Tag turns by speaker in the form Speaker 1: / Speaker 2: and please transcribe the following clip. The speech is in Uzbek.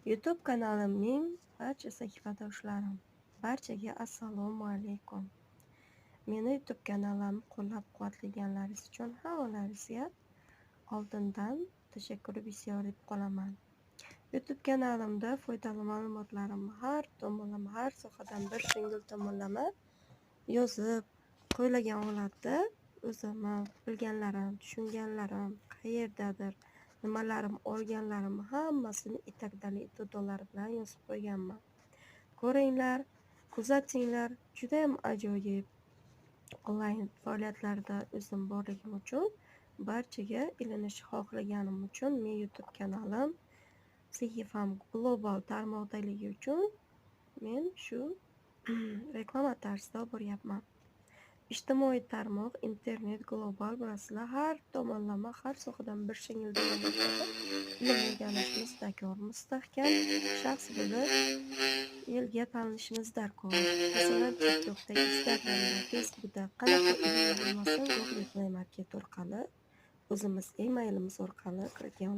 Speaker 1: YouTube kanalimning barcha sahifadoshlarim, barchaga assalomu alaykum. Meni YouTube kanalimni qo'llab-quvvatlaganlaringiz uchun hammalaringizga oldindan tashakkur bisyor deb qolaman. YouTube kanalimda foydali ma'lumotlarimni har tomonlama, har sohadan bir single tomonlama yozib qo'yilgan holatda o'zimni bilganlarim, tushunganlarim, qayerdadir nimalarim olganlarimni hammasini etakdalik to'dalar bilan yozib qo'yganman. Ko'ringlar, kuzatinglar, juda ham ajoyib onlayn faoliyatlarda o'zim borligim uchun, barchaga ilinishni xohlaganim uchun men YouTube kanalim, sahifam global tarmoqdaligi uchun men shu reklama tarzida olib boryapman. Ijtimoiy tarmoq, internet global bilasizlar, har tomonlama, har sohadan bir shingil ilm o'rganishimiz darkor, mustahkam shaxs bo'lib elga talinishimiz darkor. Masalan, TikTokda, Instagramda, Facebookda qanaqa ilm bo'lmasin, Google Play Market orqali o'zimiz emailimiz orqali kirgan